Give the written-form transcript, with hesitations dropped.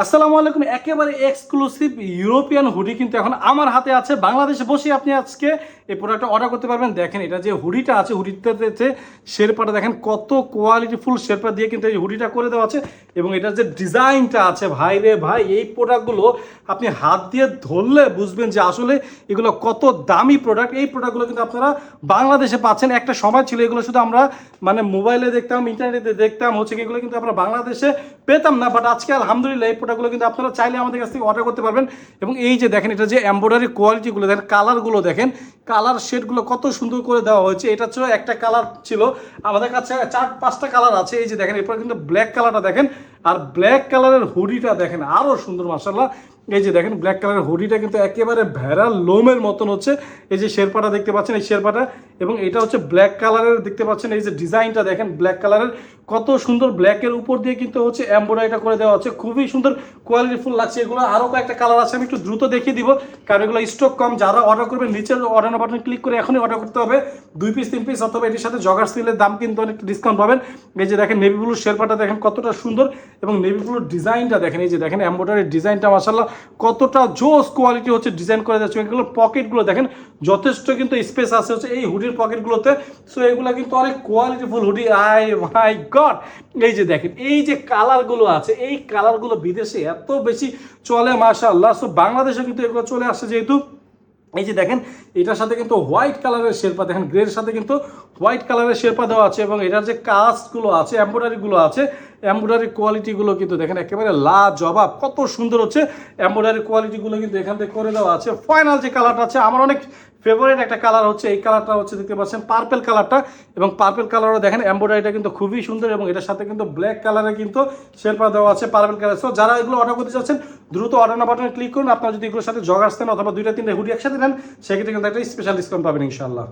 আসসালামু আলাইকুম। একেবারে এক্সক্লুসিভ ইউরোপিয়ান হুডি কিন্তু এখন আমার হাতে আছে। বাংলাদেশে বসে আপনি আজকে এই প্রোডাক্টটা অর্ডার করতে পারবেন। দেখেন এটা যে হুডিটা আছে, হুডিতে শেরপাটা দেখেন কত কোয়ালিটিফুল শেরপা দিয়ে কিন্তু এই হুডিটা করে দেওয়া আছে। এবং এটার যে ডিজাইনটা আছে ভাই রে ভাই, এই প্রোডাক্টগুলো আপনি হাত দিয়ে ধরলে বুঝবেন যে আসলে এগুলো কত দামি প্রোডাক্ট। এই প্রোডাক্টগুলো কিন্তু আপনারা বাংলাদেশে পাচ্ছেন। একটা সময় ছিল এগুলো শুধু আমরা মানে মোবাইলে দেখতাম, ইন্টারনেটে দেখতাম, হচ্ছে এগুলো কিন্তু আমরা বাংলাদেশে পেতাম না। বাট আজকে আলহামদুলিল্লাহ এই প্রোডাক্টগুলো কিন্তু আপনারা চাইলে আমাদের কাছ থেকে অর্ডার করতে পারবেন। এবং এই যে দেখেন এটা যে এমব্রয়ডারি কোয়ালিটিগুলো দেখেন, কালারগুলো দেখেন, কালার শেডগুলো কত সুন্দর করে দেওয়া হয়েছে। এটা ছিল একটা কালার ছিল, আমাদের কাছে 4-5টা কালার আছে। এই যে দেখেন এরপর কিন্তু ব্ল্যাক কালারটা দেখেন, আর ব্ল্যাক কালারের হুডিটা দেখেন আরও সুন্দর মাশাআল্লাহ। এই যে দেখেন ব্ল্যাক কালারের হুডিটা কিন্তু একেবারে ভেড়ার লোমের মতন হচ্ছে। এই যে শেরপাটা দেখতে পাচ্ছেন, এই শেরপাটা, এবং এটা হচ্ছে ব্ল্যাক কালারের দেখতে পাচ্ছেন। এই যে ডিজাইনটা দেখেন ব্ল্যাক কালারের কত সুন্দর, ব্ল্যাকের উপর দিয়ে কিন্তু হচ্ছে এমব্রয়ডারিটা করে দেওয়া হচ্ছে, খুবই সুন্দর কোয়ালিটিফুল লাগছে। এগুলো আরও কয়েকটা কালার আছে, আমি একটু দ্রুত দেখিয়ে দিব কারণ এগুলো স্টক কম। যারা অর্ডার করবেন নিচের অর্ডার বাটন ক্লিক করে এখনই অর্ডার করতে হবে। 2 পিস 3 পিস অথবা এটির সাথে জগার সিলের দাম কিন্তু অনেক ডিসকাউন্ট পাবেন। এই যে দেখেন নেভি ব্লুর শেরপাটা দেখেন কতটা সুন্দর, এবং নেভি ব্লুর ডিজাইনটা দেখেন। এই যে দেখেন এমব্রয়ডারির ডিজাইনটা মাশাআল্লাহ কতটা জোস কোয়ালিটি হচ্ছে ডিজাইন করে যাচ্ছে। এগুলো পকেটগুলো দেখেন যথেষ্ট কিন্তু স্পেস আছে হচ্ছে এই হুডির পকেটগুলোতে। সো এগুলো কিন্তু অনেক কোয়ালিটিফুল হুডি। আই মাই গড, এই যে দেখেন এই যে কালারগুলো আছে, এই কালারগুলো বিদেশে এত বেশি চলে মাশাআল্লাহ। সো বাংলাদেশে কিন্তু এগুলো চলে আসছে যেহেতু। এই যে দেখেন এটার সাথে কিন্তু হোয়াইট কালারের শেরপা দেখেন, গ্রের সাথে কিন্তু হোয়াইট কালারের শেরপা দেওয়া আছে। এবং এটার যে কাজগুলো আছে, এমব্রয়ডারিগুলো আছে, এমব্রয়ডারি কোয়ালিটিগুলো কিন্তু দেখেন একেবারে লাজবাব, কত সুন্দর হচ্ছে এমব্রয়ডারি কোয়ালিটিগুলো কিন্তু এখান থেকে করে দেওয়া আছে। ফাইনাল যে কালারটা আছে আমার অনেক ফেভারিট একটা কালার হচ্ছে এই কালারটা হচ্ছে, দেখতে পাচ্ছেন পার্পেল কালারটা। এবং পার্পেল কালারও দেখেন এমব্রয়ডারিটা কিন্তু খুবই সুন্দর, এবং এটার সাথে কিন্তু ব্ল্যাক কালারে কিন্তু শেরপা দেওয়া আছে পার্পেল কালার। সো যারা এগুলো অর্ডার করতে চাচ্ছেন দ্রুত অর্ডার বাটনে ক্লিক করুন। আপনারা যদি এগুলোর সাথে জগার্স নেন অথবা 2টা 3টা হুডি একসাথে নেন সেক্ষেত্রে কিন্তু একটা স্পেশাল ডিসকাউন্ট পাবেন ইনশাআল্লাহ।